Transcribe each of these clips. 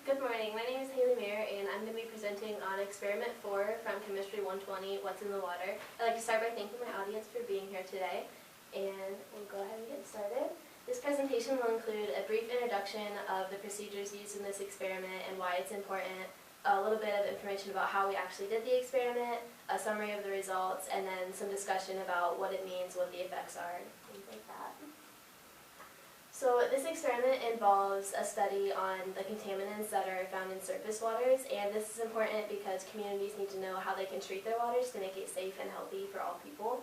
Good morning, my name is Haley Mayer and I'm going to be presenting on Experiment 4 from Chemistry 120, What's in the Water. I'd like to start by thanking my audience for being here today, and we'll go ahead and get started. This presentation will include a brief introduction of the procedures used in this experiment and why it's important, a little bit of information about how we actually did the experiment, a summary of the results, and then some discussion about what it means, what the effects are, things like that. So this experiment involves a study on the contaminants that are found in surface waters, and this is important because communities need to know how they can treat their waters to make it safe and healthy for all people.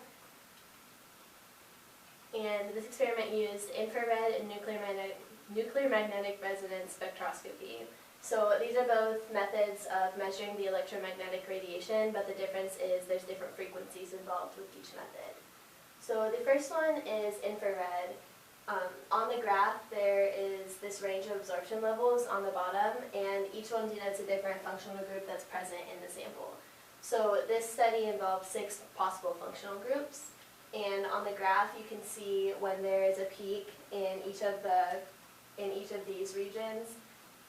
And this experiment used infrared and nuclear magnetic resonance spectroscopy. So these are both methods of measuring the electromagnetic radiation, but the difference is there's different frequencies involved with each method. So the first one is infrared. On the graph, there is this range of absorption levels on the bottom, and each one denotes a different functional group that's present in the sample. So this study involved 6 possible functional groups, and on the graph you can see when there is a peak in each of these regions,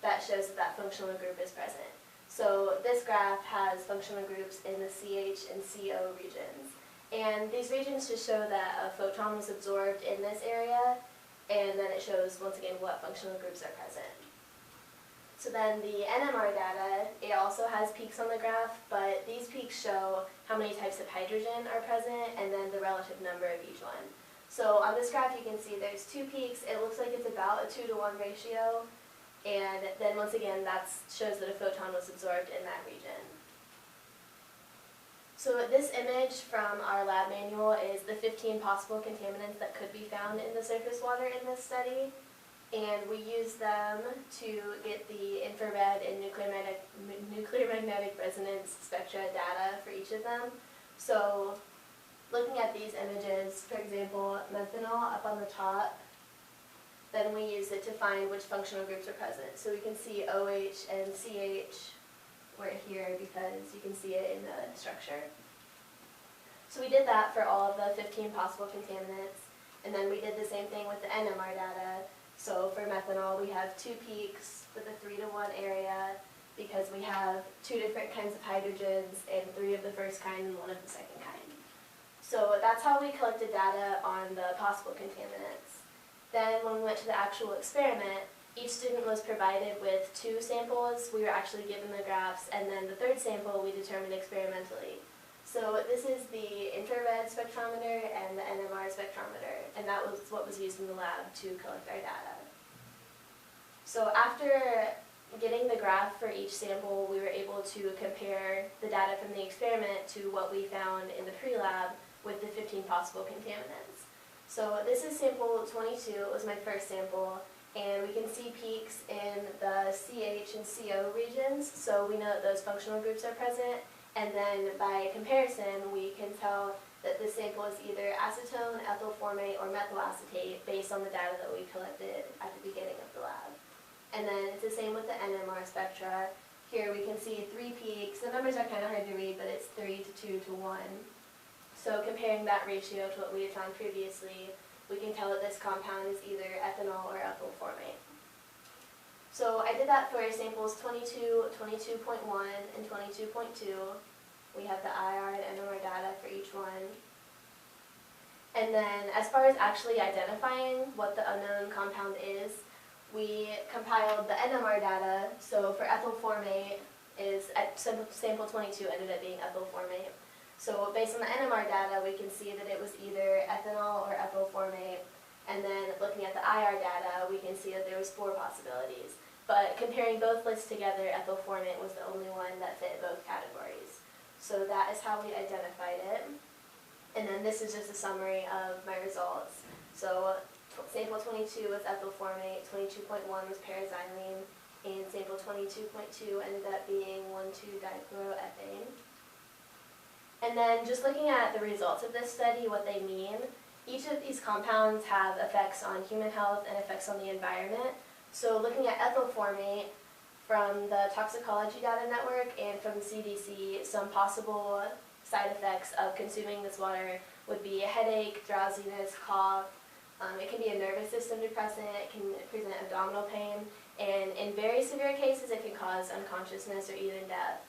that shows that that functional group is present. So this graph has functional groups in the CH and CO regions. And these regions just show that a photon was absorbed in this area, and then it shows, once again, what functional groups are present. So then the NMR data, it also has peaks on the graph, but these peaks show how many types of hydrogen are present, and then the relative number of each one. So on this graph you can see there's 2 peaks. It looks like it's about a 2-to-1 ratio, and then once again that shows that a photon was absorbed in that region. So this image from our lab manual is the 15 possible contaminants that could be found in the surface water in this study, and we used them to get the infrared and nuclear magnetic resonance spectra data for each of them. So looking at these images, for example, methanol up on the top, then we used it to find which functional groups are present. So we can see OH and CH were here because you can see it in the structure. So we did that for all of the 15 possible contaminants, and then we did the same thing with the NMR data. So for methanol we have 2 peaks with a 3-to-1 area because we have 2 different kinds of hydrogens and 3 of the first kind and 1 of the second kind. So that's how we collected data on the possible contaminants. Then when we went to the actual experiment, each student was provided with 2 samples. We were actually given the graphs, and then the 3rd sample we determined experimentally. So this is the infrared spectrometer and the NMR spectrometer, and that was what was used in the lab to collect our data. So after getting the graph for each sample, we were able to compare the data from the experiment to what we found in the pre-lab with the 15 possible contaminants. So this is sample 22, it was my first sample. And we can see peaks in the CH and CO regions, so we know that those functional groups are present, and then by comparison we can tell that this sample is either acetone, ethyl formate, or methyl acetate based on the data that we collected at the beginning of the lab. And then it's the same with the NMR spectra. Here we can see 3 peaks. The numbers are kind of hard to read, but it's 3 to 2 to 1. So comparing that ratio to what we had found previously, we can tell that this compound is either ethanol or ethyl formate. So I did that for samples 22, 22.1, and 22.2. We have the IR and NMR data for each one. And then as far as actually identifying what the unknown compound is, we compiled the NMR data. So for ethyl formate, sample 22 ended up being ethyl formate. So based on the NMR data, we can see that it was either ethanol or ethyl formate, and then looking at the IR data, we can see that there was 4 possibilities. But comparing both lists together, ethyl formate was the only one that fit both categories. So that is how we identified it. And then this is just a summary of my results. So sample 22 was ethyl formate, 22.1 was paraxylene, and sample 22.2 ended up being 1,2-dichloroethane. And then just looking at the results of this study, what they mean, each of these compounds have effects on human health and effects on the environment. So looking at ethyl formate from the Toxicology Data Network and from the CDC, some possible side effects of consuming this water would be a headache, drowsiness, cough, It can be a nervous system depressant, it can present abdominal pain, and in very severe cases it can cause unconsciousness or even death.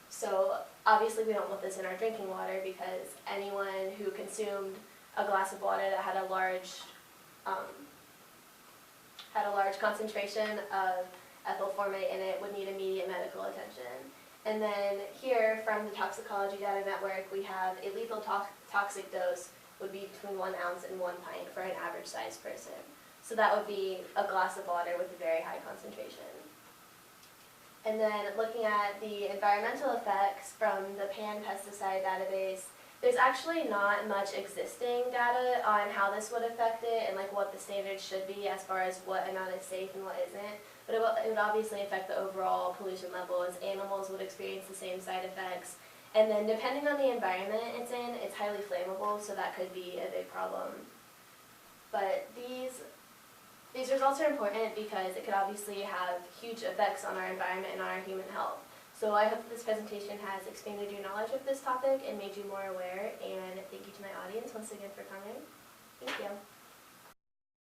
So obviously we don't want this in our drinking water, because anyone who consumed a glass of water that had a large concentration of ethyl formate in it would need immediate medical attention. And then here, from the Toxicology Data Network, we have a lethal toxic dose would be between 1 ounce and 1 pint for an average sized person. So that would be a glass of water with a very high concentration. And then looking at the environmental effects from the pan-pesticide database, there's actually not much existing data on how this would affect it and like what the standards should be as far as what amount is safe and what isn't. But it would obviously affect the overall pollution level, as animals would experience the same side effects. And then depending on the environment it's in, it's highly flammable, so that could be a big problem. But these results are important because it could obviously have huge effects on our environment and on our human health. So I hope that this presentation has expanded your knowledge of this topic and made you more aware, and thank you to my audience once again for coming. Thank you.